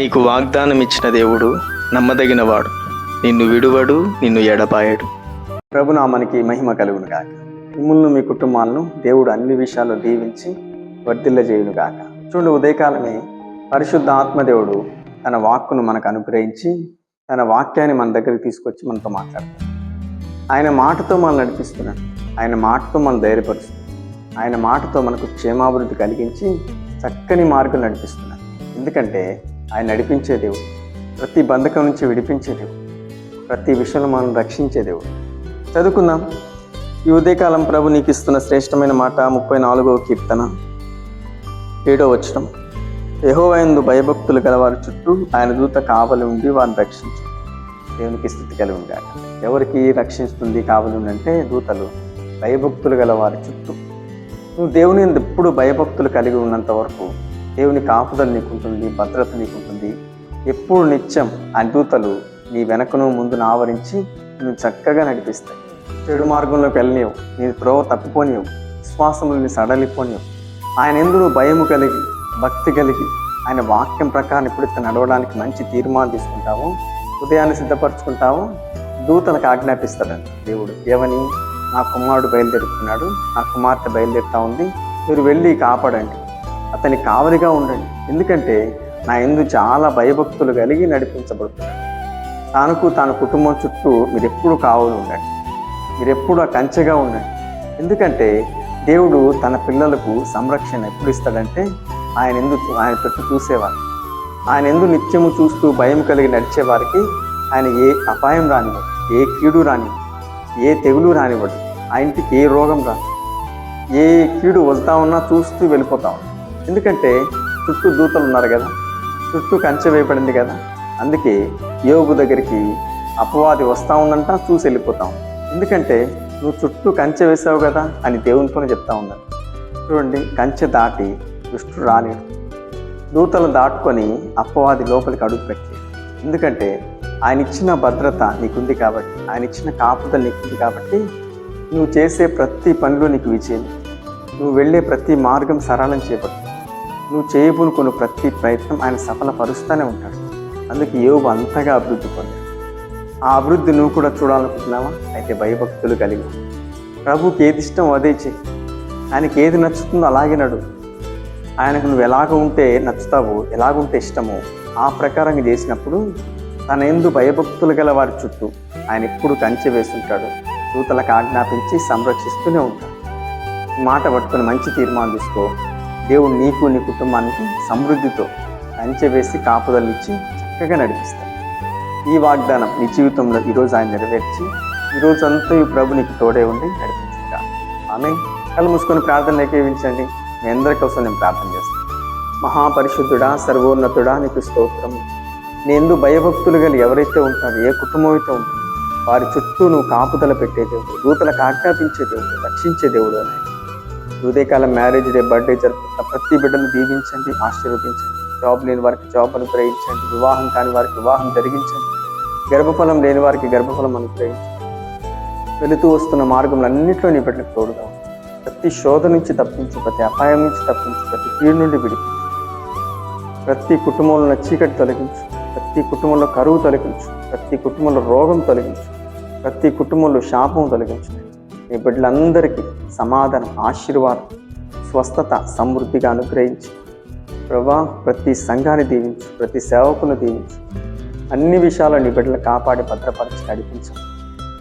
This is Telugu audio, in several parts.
నీకు వాగ్దానం ఇచ్చిన దేవుడు నమ్మదగినవాడు, నిన్ను విడువడు, నిన్ను ఎడబాయడు. ప్రభునామానికి మహిమ కలుగును గాక. మిమ్మల్ని మీ కుటుంబాలను దేవుడు అన్ని విషయాల్లో దీవించి వర్ధిల్లజేయును గాక. చూడండి, ఉదయకాలమే పరిశుద్ధ ఆత్మదేవుడు తన వాక్కును మనకు అనుగ్రహించి తన వాక్యాన్ని మన దగ్గరికి తీసుకొచ్చి మనతో మాట్లాడతాడు. ఆయన మాటతో మనల్ని నడిపిస్తున్నాడు. ఆయన మాటతో మనం ధైర్యపరుస్తున్నాడు. ఆయన మాటతో మనకు క్షేమాభివృద్ధి కలిగించి చక్కని మార్గం నడిపిస్తున్నాడు. ఎందుకంటే ఆయన నడిపించే దేవుడు, ప్రతి బంధకం నుంచి విడిపించే దేవుడు, ప్రతి విషయంలో మనం రక్షించే దేవుడు. చదువుకుందాం. ఈ ఉదయకాలం ప్రభు నీకు ఇస్తున్న శ్రేష్టమైన మాట 34వ కీర్తన 7వ వచనం. యెహోవాయందు భయభక్తులు గలవారి చుట్టూ ఆయన దూత కావలి ఉండి వారిని రక్షించు. దేవునికి స్థితి కలిగి ఉండాలి. ఎవరికి రక్షిస్తుంది కావలి ఉందంటే దూతలు, భయభక్తులు గలవారి చుట్టూ. నువ్వు దేవుని ఎప్పుడు భయభక్తులు కలిగి ఉన్నంత వరకు దేవుని కాపుదల నీకుంటుంది, భద్రత నీకుంటుంది. ఎప్పుడు నిత్యం ఆ దూతలు నీ వెనకను ముందును ఆవరించి నువ్వు చక్కగా నడిపిస్తాయి. చెడు మార్గంలోకి వెళ్ళనివ్వు, నీ త్రోవ తప్పిపోనివ్వు, విశ్వాసములని సడలిపోనివ్వు. ఆయన ఎందు నువ్వు భయము కలిగి, భక్తి కలిగి, ఆయన వాక్యం ప్రకారం ఎప్పుడైతే నడవడానికి మంచి తీర్మానం తీసుకుంటావో, ఉదయాన్ని సిద్ధపరచుకుంటావో, దూతలకు ఆజ్ఞాపిస్తాడంట దేవుడు. ఏమని? నా కుమారుడు బయలుదేరుతున్నాడు, నా కుమార్తె బయలుదేరుతా ఉంది, మీరు వెళ్ళి కాపాడండి, అతని కావలిగా ఉండండి. ఎందుకంటే నా యందు చాలా భయభక్తులు కలిగి నడిపించబడుతున్నాడు. తన కుటుంబం చుట్టూ మీరు ఎప్పుడు కావలి ఉండండి, మీరు ఎప్పుడు ఆ కంచెగా ఉండండి. ఎందుకంటే దేవుడు తన పిల్లలకు సంరక్షణ ఎప్పుడు ఇస్తాడంటే ఆయన పెట్టు చూసేవారు, ఆయన ఎందు నిత్యము చూస్తూ భయం కలిగి నడిచేవారికి ఆయన ఏ అపాయం రానివ్వడు, ఏ కీడు రానివ్వడు, ఏ తెగులు రానివ్వడు, ఆ ఇంటికి ఏ రోగం రాదు, ఏ కీడు వస్తా ఉన్నా చూస్తూ వెళ్ళిపోతా ఉన్నాడు. ఎందుకంటే చుట్టూ దూతలు ఉన్నారు కదా, చుట్టూ కంచె వేయబడింది కదా. అందుకే యోబు దగ్గరికి అపవాది వస్తూ ఉందంట, చూసి వెళ్ళిపోతాం. ఎందుకంటే నువ్వు చుట్టూ కంచె వేసావు కదా అని దేవునితోనే చెప్తా ఉన్నాను. చూడండి, కంచె దాటి దుష్టుడు రాలేడు, దూతలు దాటుకొని అపవాది లోపలికి అడుగు పెట్టలేదు. ఎందుకంటే ఆయన ఇచ్చిన భద్రత నీకుంది కాబట్టి, ఆయన ఇచ్చిన కాపుదల నీకుంది కాబట్టి నువ్వు చేసే ప్రతి పనిలో నీకు విజయం, నువ్వు వెళ్ళే ప్రతి మార్గం సరళం చేయబడుతుంది. నువ్వు చేయబోనుకున్న ప్రతి ప్రయత్నం ఆయన సఫలపరుస్తూనే ఉంటాడు. అందుకే యోబు అంతగా అభివృద్ధి పొందాడు. ఆ అభివృద్ధి నువ్వు కూడా చూడాలనుకుంటున్నావా? అయితే భయభక్తులు కలిగి ప్రభుకి ఏది ఇష్టం అదే చెయ్యి. ఆయనకి ఏది నచ్చుతుందో అలాగే నడు. ఆయనకు నువ్వు ఎలాగ ఉంటే నచ్చుతావో, ఎలాగుంటే ఇష్టమో ఆ ప్రకారంగా చేసినప్పుడు తన యందు భయభక్తులు గల వారి చుట్టూ ఆయన ఎప్పుడు కంచె వేస్తుంటాడు. దూతలకు ఆజ్ఞాపించి సంరక్షిస్తూనే ఉంటాడు. మాట పట్టుకొని మంచి తీర్మానం తీసుకో. దేవుడు నీకు, నీ కుటుంబానికి సమృద్ధితో కంచె వేసి కాపుదలనిచ్చి చక్కగా నడిపిస్తాడు. ఈ వాగ్దానం నీ జీవితంలో ఈరోజు ఆయన నెరవేర్చి ఈరోజంతా ఈ ప్రభు నీకు తోడే ఉండి నడిపించుకుంటాను. ఆమె కళ్ళు మూసుకొని ప్రార్థన ఏకీవించండి. మీ అందరి కోసం నేను ప్రార్థన చేస్తాను. మహాపరిశుద్ధుడా, సర్వోన్నతుడా, నీకు స్తోత్రం. నేను భయభక్తులు గల ఎవరైతే ఉంటారో, ఏ కుటుంబం అయితే ఉంటుందో వారి చుట్టూ నువ్వు కాపుదల పెట్టే దేవుడు, దూతలకు ఆజ్ఞాపించే దేవుడు, రక్షించే దేవుడు అని. ఉదయకాలం మ్యారేజ్ డే, బర్త్డే జరుపుతున్న ప్రతి బిడ్డను దీవించండి, ఆశీర్వదించండి. జాబ్ లేని వారికి జాబ్ అనుగ్రహించండి, వివాహం కాని వారికి వివాహం జరిగించండి, గర్భఫలం లేని వారికి గర్భఫలం అనుగ్రహించండి. వెళుతూ వస్తున్న మార్గంలో అన్నింటిలో నీ బిడ్డలకు తోడుగా ప్రతి శోధ నుంచి తప్పించు, ప్రతి అపాయం నుంచి తప్పించు, ప్రతి కీడు నుండి విడిపించు. ప్రతి కుటుంబంలో చీకటి తొలగించు, ప్రతి కుటుంబంలో కరువు తొలగించు, ప్రతి కుటుంబంలో రోగం తొలగించు, ప్రతి కుటుంబంలో శాపం తొలగించు. మీ బిడ్డలందరికీ సమాధానం, ఆశీర్వాదం, స్వస్థత సమృద్ధిగా అనుగ్రహించి ప్రభా ప్రతి సంఘాన్ని దీవించు, ప్రతి సేవకును దీవించు. అన్ని విషయాల్లో నీ బిడ్డలు కాపాడి భద్రపరిచి నడిపించు.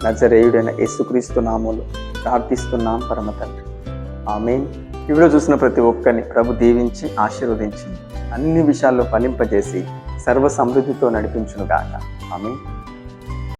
నజరేయుడైన యేసుక్రీస్తు నామములో ప్రార్థిస్తున్నాం పరమ తండ్రి, ఆమేన్. ఈ వీడియో చూసిన ప్రతి ఒక్కరిని ప్రభు దీవించి ఆశీర్వదించి అన్ని విషయాల్లో ఫలింపజేసి సర్వ సమృద్ధితో నడిపించును గాక. ఆమేన్.